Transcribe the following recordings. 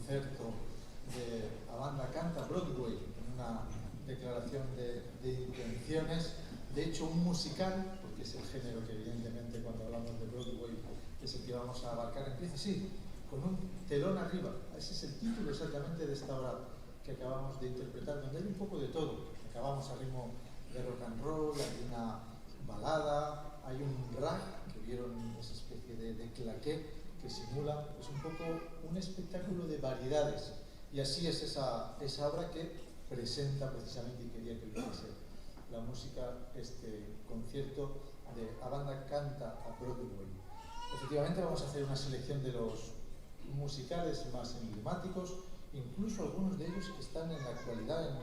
concierto de A Banda Canta Broadway, en una declaración de intenciones, de hecho un musical, porque es el género que evidentemente cuando hablamos de Broadway es el que vamos a abarcar, empieza así, con un telón arriba. Ese es el título exactamente de esta obra que acabamos de interpretar, donde hay un poco de todo. Acabamos a ritmo de rock and roll, hay una balada, hay un rag, que vieron esa especie de claqué que simula, es un poco un espectáculo de variedades. Y así es esa obra que presenta precisamente, y quería que viese la música, este concierto de A Banda Canta a Broadway. Efectivamente vamos a hacer una selección de los musicales más emblemáticos, incluso algunos de ellos que están en la actualidad en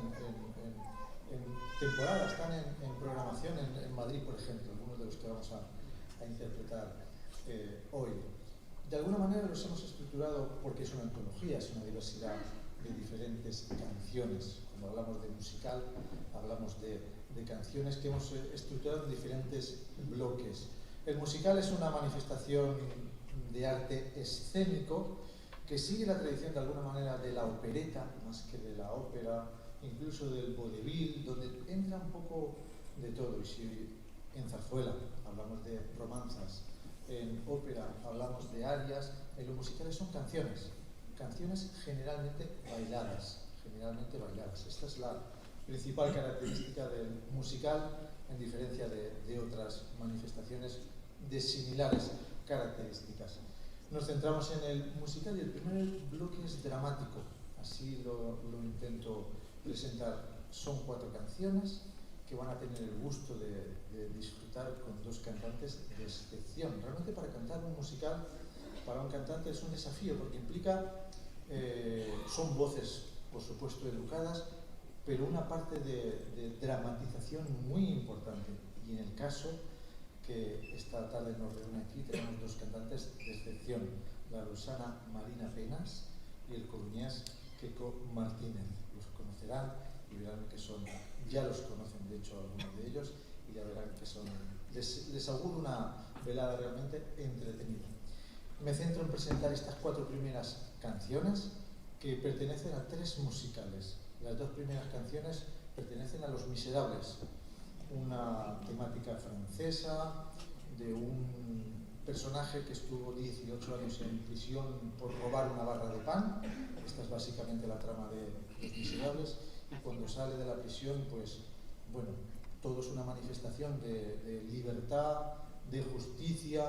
temporada, están en programación en Madrid, por ejemplo, algunos de los que vamos a interpretar hoy. De alguna manera los hemos estructurado porque es una antología, es una diversidad de diferentes canciones. Cuando hablamos de musical, hablamos de canciones que hemos estructurado en diferentes bloques. El musical es una manifestación de arte escénico que sigue la tradición de alguna manera de la opereta, más que de la ópera, incluso del vodevil, donde entra un poco de todo. Y si en zarzuela hablamos de romanzas, en ópera hablamos de arias, en los musicales son canciones generalmente bailadas. Esta es la principal característica del musical, en diferencia de otras manifestaciones de similares características. Nos centramos en el musical y el primer bloque es dramático, así lo intento presentar. Son 4 canciones que van a tener el gusto de disfrutar con 2 cantantes de excepción. Realmente para cantar un musical, para un cantante es un desafío, porque implica, son voces por supuesto educadas, pero una parte de dramatización muy importante. Y en el caso que esta tarde nos reúne aquí, tenemos 2 cantantes de excepción, la rosana Marina Penas y el coruñés Queco Martínez. Los conocerán y verán que son, ya los conocen de hecho algunos de ellos, y ya verán que son, les auguro una velada realmente entretenida. Me centro en presentar estas 4 primeras canciones que pertenecen a 3 musicales. Las 2 primeras canciones pertenecen a Los Miserables, una temática francesa de un personaje que estuvo 18 años en prisión por robar una barra de pan. Esta es básicamente la trama de Los Miserables, y cuando sale de la prisión, pues bueno, todo es una manifestación de libertad, de justicia.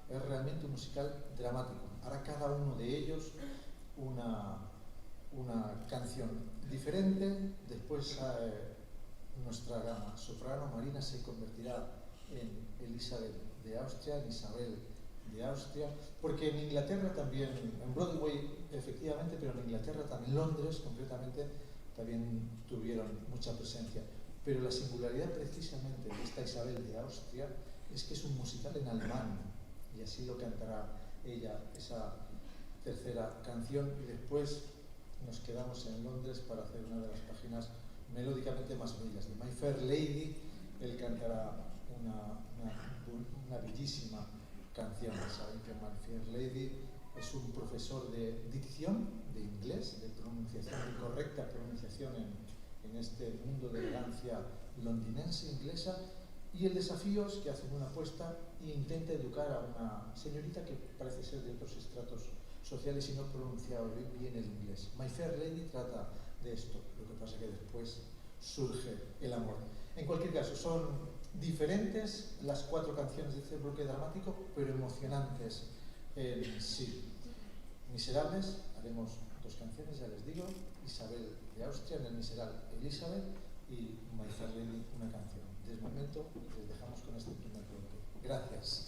Es realmente un musical dramático. Ahora cada uno de ellos una canción diferente. Después nuestra gama soprano Marina se convertirá en Elizabeth de Austria, en Isabel de Austria, porque en Inglaterra también, en Broadway efectivamente, pero en Inglaterra también, Londres concretamente, también tuvieron mucha presencia. Pero la singularidad precisamente de esta Isabel de Austria es que es un musical en alemán, y así lo cantará ella, esa tercera canción, y después nos quedamos en Londres para hacer una de las páginas melódicamente más bellas. De My Fair Lady, él cantará una bellísima canción. Saben que My Fair Lady es un profesor de dicción, de inglés, de pronunciación, de correcta pronunciación en este mundo de elegancia londinense, inglesa, y el desafío es que hacen una apuesta e intenta educar a una señorita que parece ser de otros estratos sociales y no pronunciaba bien el inglés. My Fair Lady trata de esto, lo que pasa es que después surge el amor. En cualquier caso, son diferentes las 4 canciones de este bloque dramático, pero emocionantes en sí. Miserables, haremos 2 canciones, ya les digo, Isabel de Austria, en el Miserable Elizabeth, y My Fair Lady, una canción. De momento les dejamos con este primer bloque. Gracias.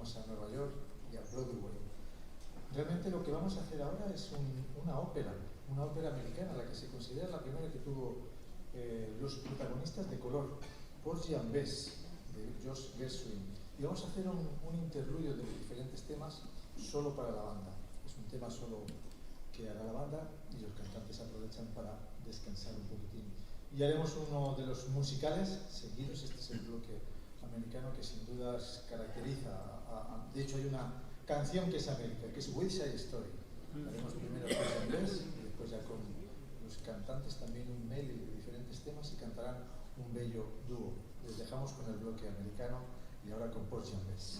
iremos a Nueva York y a Broadway. Realmente lo que vamos a hacer ahora es una ópera americana, la que se considera la primera que tuvo los protagonistas de color, Porgy and Bess, de Josh Gershwin. Y vamos a hacer un interludio de diferentes temas solo para la banda. Es un tema solo que hará la banda y los cantantes aprovechan para descansar un poquitín. Y haremos uno de los musicales seguidos. Este es el bloque americano que sin dudas caracteriza. De hecho, hay una canción que es América, que es West Side Story. Haremos primero en inglés y después ya con los cantantes también un medley de diferentes temas y cantarán un bello dúo. Les dejamos con el bloque americano y ahora con Porgy and Bess.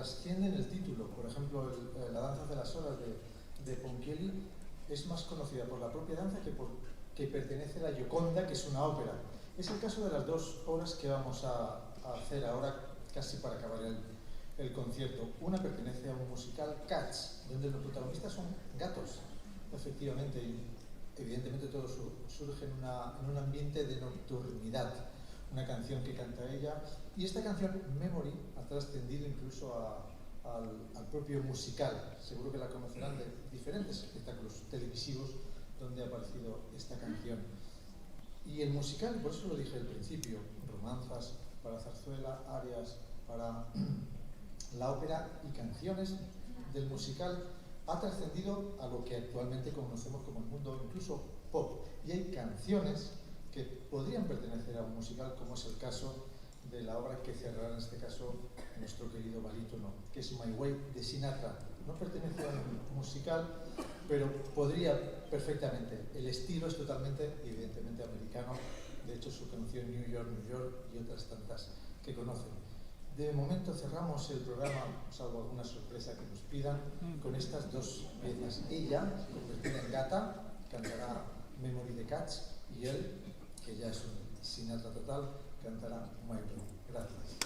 trascienden el título. Por ejemplo, la danza de las horas de Ponchielli es más conocida por la propia danza que pertenece a la Gioconda, que es una ópera. Es el caso de las dos obras que vamos a hacer ahora, casi para acabar el concierto. Una pertenece a un musical, Cats, donde los protagonistas son gatos, efectivamente, y evidentemente todo surge en un ambiente de nocturnidad. Una canción que canta ella, y esta canción, Memory, ha trascendido incluso al propio musical. Seguro que la conocerán de diferentes espectáculos televisivos donde ha aparecido esta canción. Y el musical, por eso lo dije al principio, romanzas para zarzuela, arias para la ópera y canciones del musical, ha trascendido a lo que actualmente conocemos como el mundo incluso pop. Y hay canciones que podrían pertenecer a un musical, como es el caso de la obra que cerrará en este caso nuestro querido barítono, que es My Way de Sinatra. No pertenece a un musical, pero podría perfectamente. El estilo es totalmente, evidentemente, americano. De hecho, su canción New York, New York y otras tantas que conocen. De momento cerramos el programa, salvo alguna sorpresa que nos pidan, con estas dos piezas. Ella, convertida en gata, cantará Memory de Cats, y él, que ya es un Sinatra total, cantará My Way. Gracias.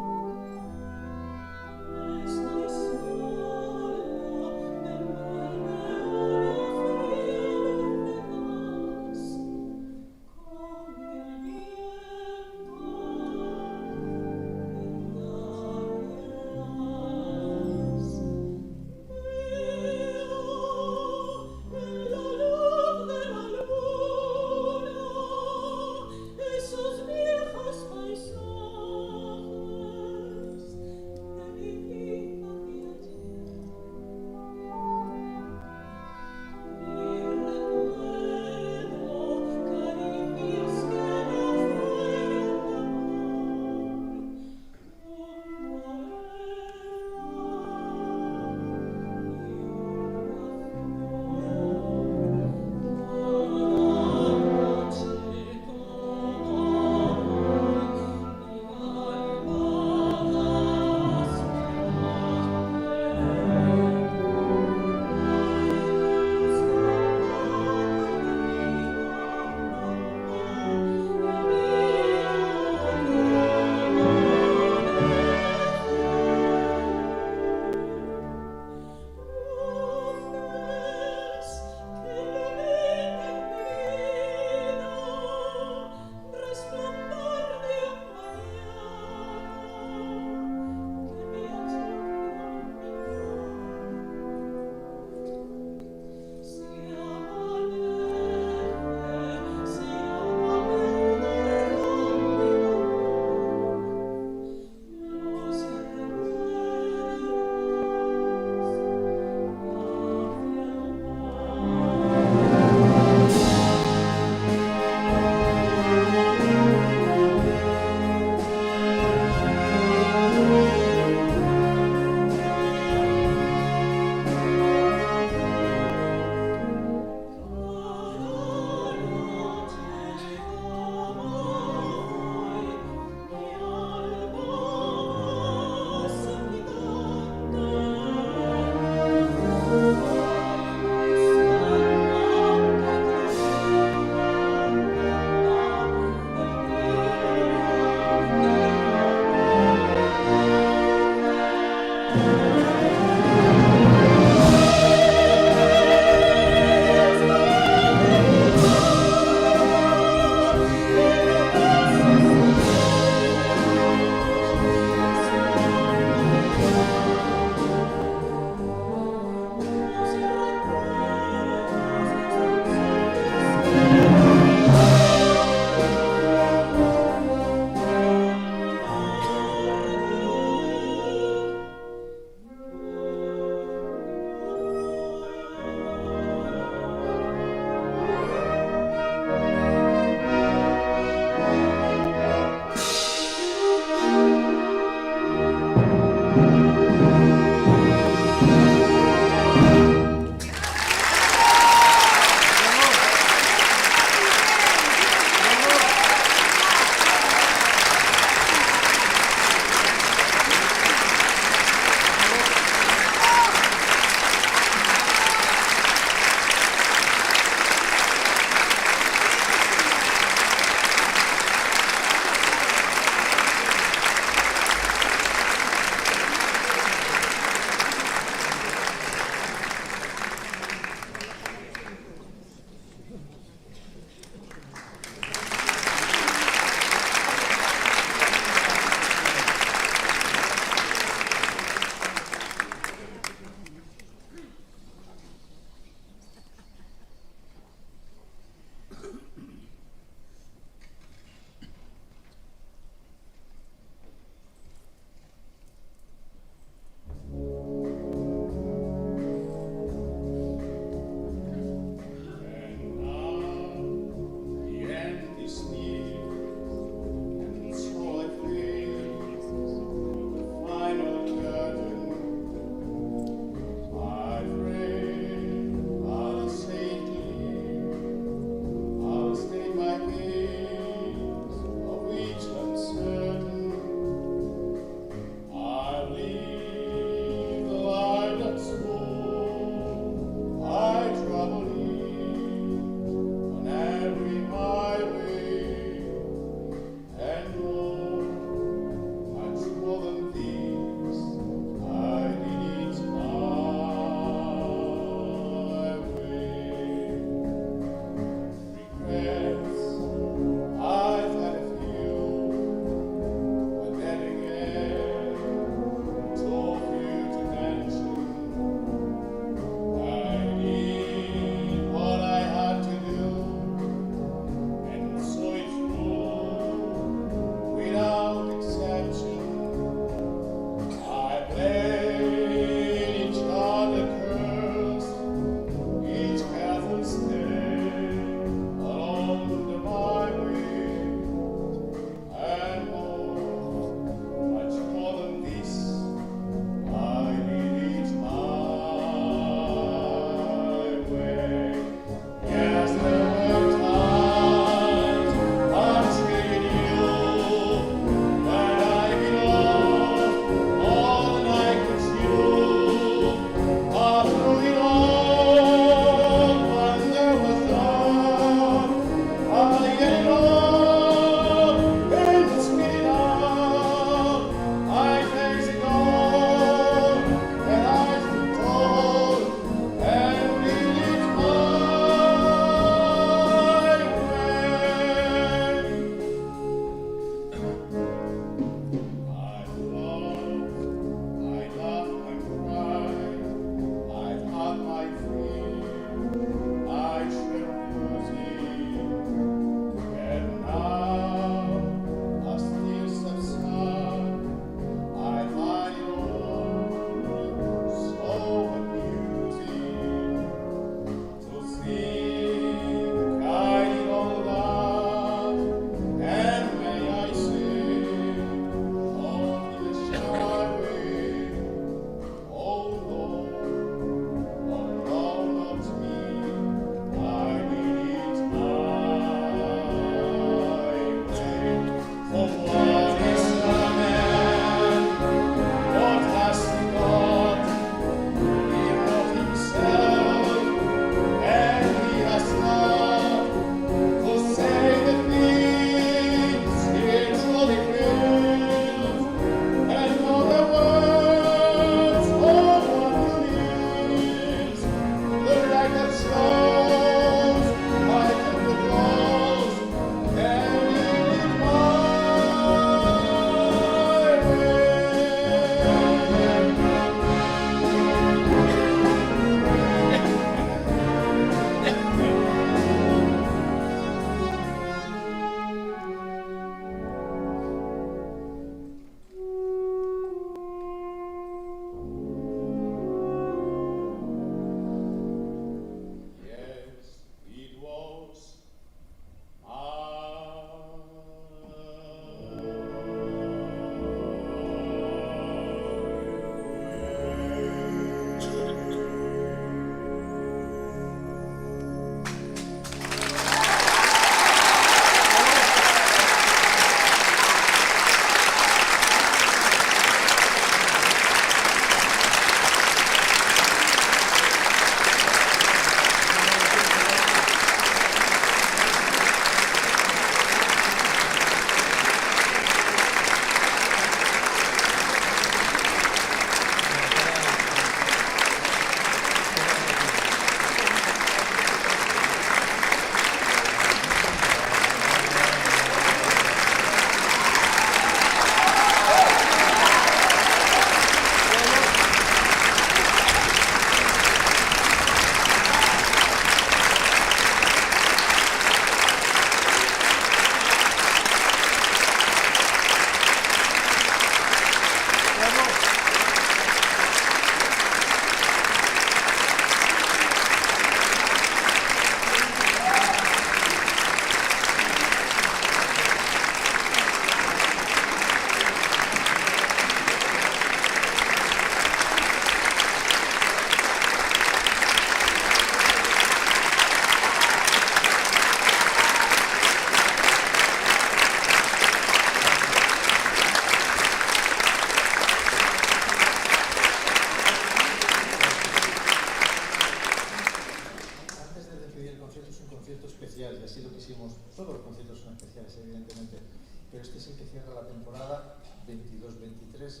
pero este es el que cierra la temporada 22-23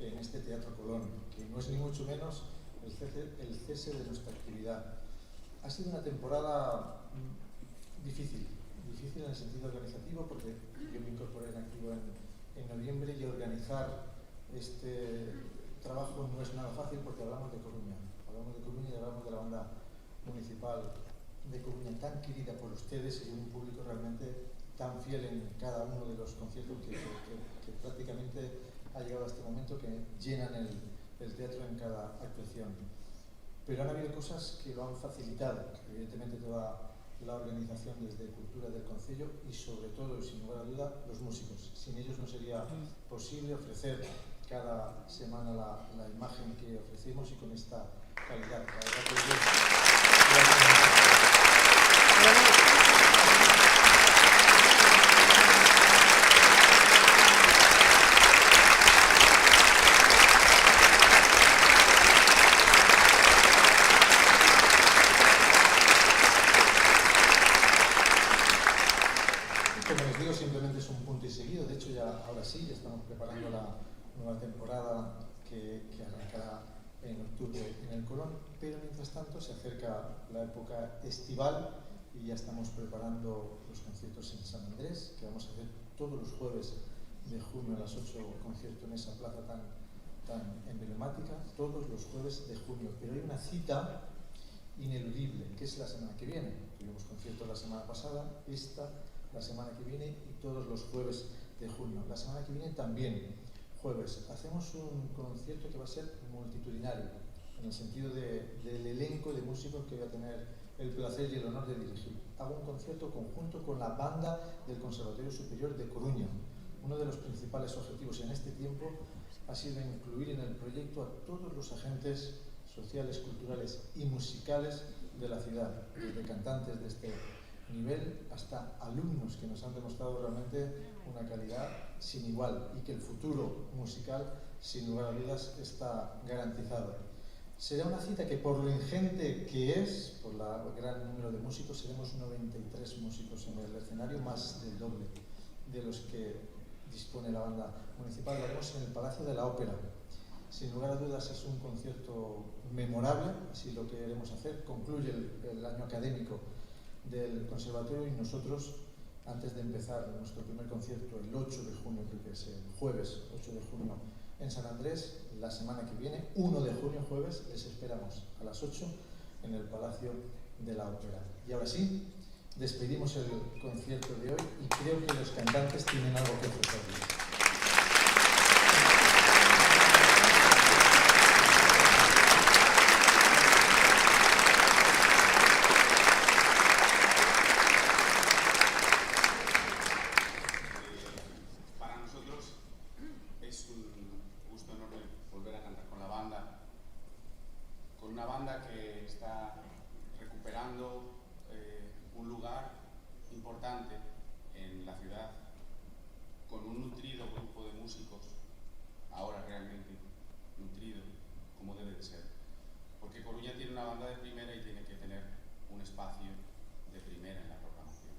en este Teatro Colón, que no es ni mucho menos el cese de nuestra actividad. Ha sido una temporada difícil en el sentido organizativo, porque yo me incorporé en activo en noviembre, y organizar este trabajo no es nada fácil, porque hablamos de Coruña y hablamos de la banda municipal de Coruña, tan querida por ustedes y un público realmente tan fiel en cada uno de los conciertos que prácticamente ha llegado a este momento, que llenan el teatro en cada actuación. Pero han habido cosas que lo han facilitado, evidentemente toda la organización desde Cultura del Concello y sobre todo, y sin lugar a duda, los músicos. Sin ellos no sería posible ofrecer cada semana la imagen que ofrecemos y con esta calidad. Como les digo, simplemente es un punto y seguido. De hecho, ahora sí, ya estamos preparando la nueva temporada que arrancará en octubre en el Colón, pero mientras tanto se acerca la época estival y ya estamos preparando los conciertos en San Andrés, que vamos a hacer todos los jueves de junio a las 8, concierto en esa plaza tan emblemática, todos los jueves de junio. Pero hay una cita ineludible, que es la semana que viene. Tuvimos concierto la semana pasada, la semana que viene y todos los jueves de junio. La semana que viene también, jueves, hacemos un concierto que va a ser multitudinario, en el sentido del elenco de músicos que voy a tener el placer y el honor de dirigir. Hago un concierto conjunto con la banda del Conservatorio Superior de Coruña. Uno de los principales objetivos en este tiempo ha sido incluir en el proyecto a todos los agentes sociales, culturales y musicales de la ciudad, desde cantantes de este nivel hasta alumnos que nos han demostrado realmente una calidad sin igual, y que el futuro musical, sin lugar a dudas, está garantizado. Será una cita que, por lo ingente que es, por el gran número de músicos, seremos 93 músicos en el escenario, más del doble de los que dispone la banda municipal. Lo haremos en el Palacio de la Ópera. Sin lugar a dudas es un concierto memorable, así lo queremos hacer. Concluye el año académico del conservatorio y nosotros, antes de empezar nuestro primer concierto el 8 de junio, creo que es el jueves 8 de junio en San Andrés, la semana que viene, 1 de junio, jueves, les esperamos a las 8 en el Palacio de la Ópera. Y ahora sí, despedimos el concierto de hoy y creo que los cantantes tienen algo que ofrecerles. Que está recuperando un lugar importante en la ciudad, con un nutrido grupo de músicos, ahora realmente nutrido, como debe de ser. Porque Coruña tiene una banda de primera y tiene que tener un espacio de primera en la programación.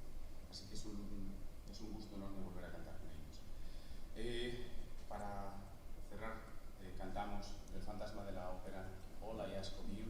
Así que es un gusto enorme volver a cantar con ellos. Para cerrar, cantamos El fantasma de la ópera, Hola y has comido.